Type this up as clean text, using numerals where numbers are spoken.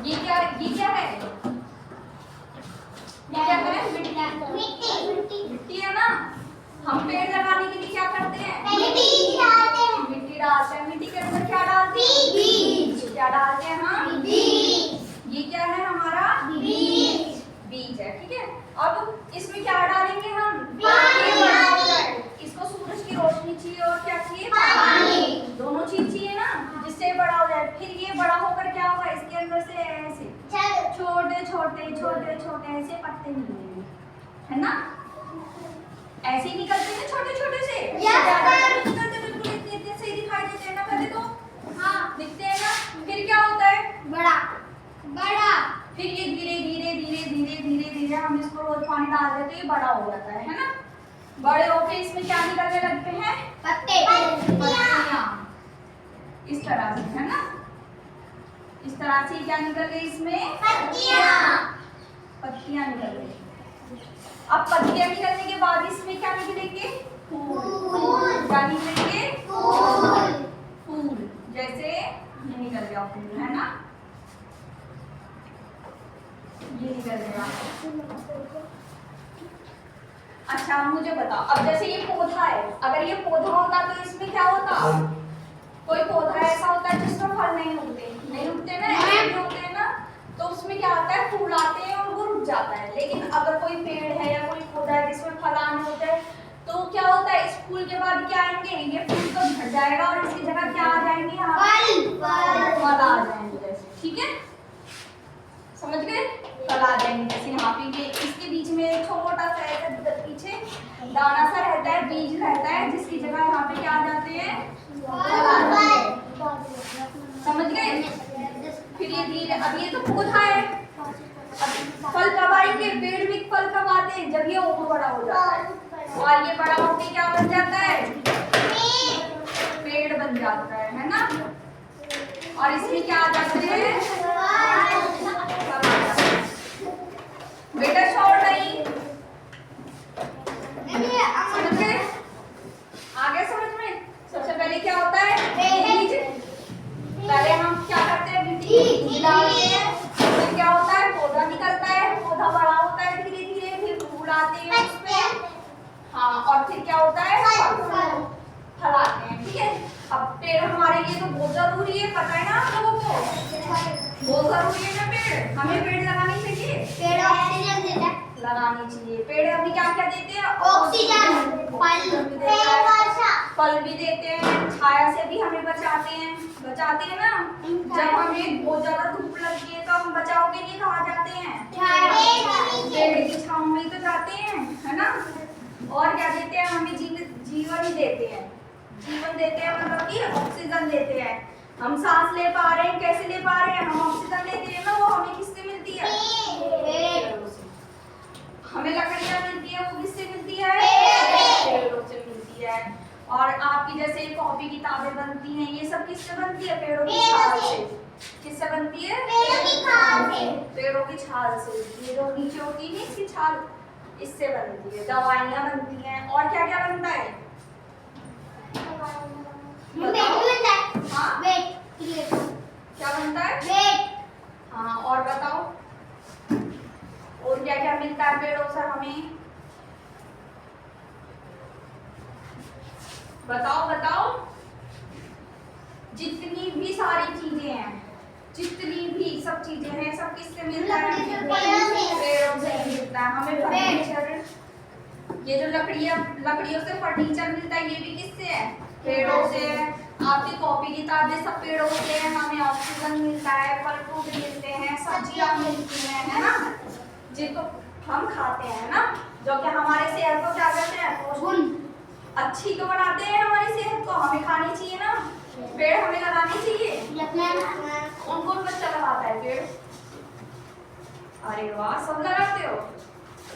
ये क्या है? ये क्या है? मिट्टी है ना। हम पेड़ लगाने के लिए क्या करते हैं? मिट्टी डालते हैं। मिट्टी के अंदर क्या डालते हैं? बीज। क्या डालते हैं हम? बीज। ये क्या है हमारा? बीज है। ठीक है। अब इसमें क्या डालेंगे हम? पानी। इसको सूरज की रोशनी चाहिए और क्या चाहिए? पानी। दोनों चीज चाहिए ना, जिससे बड़ा हो जाए। फिर ये बड़ा होकर क्या होगा? इसके अंदर से ऐसे छोटे छोटे छोटे छोटे ऐसे पत्ते निकलेंगे, है ना? ऐसे ही निकलते हैं छोटे छोटे से। निकलते बिल्कुल इतने से दिखाई देते हैं ना पहले तो। हाँ, दिखते हैं ना। फिर क्या होता है? बड़ा। फिर ये धीरे धीरे धीरे धीरे धीरे धीरे हम इसको रोज पानी डाल देते तो ये बड़ा हो जाता है ना? बड़े होके इसमें क्या निकलने लगते हैं? पत्तियां। इस तरह से, है ना? इस तरह से क्या निकल गई इसमें? पत्तियां निकल गई। अब पत्तियां निकलने के बाद इसमें क्या निकलेंगे? फूल। क्या निकलेंगे? फूल। जैसे ये निकल गया फूल, है ना? ये निकल गया। अच्छा मुझे बताओ, अब जैसे ये पौधा है, अगर ये पौधा होता तो इसमें क्या होता? कोई पौधा ऐसा होता है जिसमें फल नहीं उगते ना, ऐसे होते हैं ना, तो उसमें क्या आता है? फूल आते हैं और वो रुक जाता है। लेकिन अगर कोई पेड़ है या कोई पौधा है जिसमें फल आने होते हैं तो क्या होता है? इस फूल के बाद क्या आएंगे? ये फूल तो झड़ जाएगा और इसकी जगह क्या आ जाएंगे? फल आ जाएंगे। ठीक है, समझ गए? फल आ जाएंगे। जैसे यहाँ पे इसके बीच में एक छोटा सा ऐसा पीछे दाना सा रहता है, बीज रहता है, जिसकी जगह यहाँ पे क्या आ जाते हैं? फल आ जाते हैं। समझ गए? फिर ये धीरे, अब ये तो पौधा है, फल कब आएंगे? पेड़ भी फल कब आते हैं? जब ये और बड़ा हो जाता है। और ये बड़ा होके क्या बन जाता है? पेड़ बन जाता है ना? और इसमें क्या आ जाते हैं? बेटा छोड़ नहीं, समझ गए? आगे समझ में? सबसे पहले क्या होता है? बीज। पहले हम क्या करते हैं? मिट्टी डालते हैं। फिर क्या होता है? पौधा निकलता है, पौधा बड़ा होता है धीरे धीरे, फिर फूल आते हैं उसमें। हाँ, और फिर क्या होता है? फल आते हैं। ठीक है। अब पेड़ हमारे लिए तो बहुत जरूरी है, पता है ना आप लोगों को? बहुत जरूरी है ना पेड़। हमें पेड़ लगानी चाहिए। पेड़ ऑक्सीजन देता है। लगानी चाहिए। पेड़ हमें क्या क्या देते हैं? ऑक्सीजन, फल भी देते हैं, छाया से भी हमें बचाते हैं ना? जब हमें बहुत ज्यादा धूप लगती है तो हम बचाव के लिए कहाँ जाते हैं? पेड़ की छांव में तो जाते हैं, है ना? और क्या देते हैं? हमें जीवन देते हैं। जीवन देते हैं मतलब कि ऑक्सीजन देते हैं। हम सांस ले पा रहे हैं, कैसे ले पा रहे हैं? हम ऑक्सीजन लेते हैं ना, वो हमें किससे मिलती है? पेड़ों से। हमें लकड़ियां मिलती है, वो किससे मिलती है? पेड़ों से मिलती है। और आपकी जैसे कॉपी किताबें बनती हैं, ये सब किससे बनती है? पेड़ों की छाल से। किससे बनती है? पेड़ों की छाल से। ये जो नीचे होती है ना इसकी छाल, इससे बनती है। दवाइयाँ बनती हैं। और क्या क्या बनता है? हाँ? क्या बनता है? हाँ, और बताओ और क्या क्या मिलता है पेड़ों से हमें? बताओ। जितनी भी सारी चीजें हैं, जितनी भी सब चीजें हैं, सब किससे मिलता है? पेड़ों से मिलता है। हमें फर्नीचर, ये जो लकड़ियों से फर्नीचर मिलता है, ये भी किससे है? पेड़ों से। आपकी कॉपी किताबें सब पेड़ों से। हमें ऑक्सीजन मिलता है, फल फ्रूट मिलते हैं, सब्जियां मिलती हैं, है ना? जिनको हम खाते हैं ना, जो कि हमारे सेहत को क्या करते हैं? अच्छी तो बनाते हैं हमारी सेहत को। हमें खानी चाहिए ना, पेड़ हमें लगाने चाहिए। कौन कौन बच्चा लगाता है पेड़? अरे वाह, सब लगाते हो।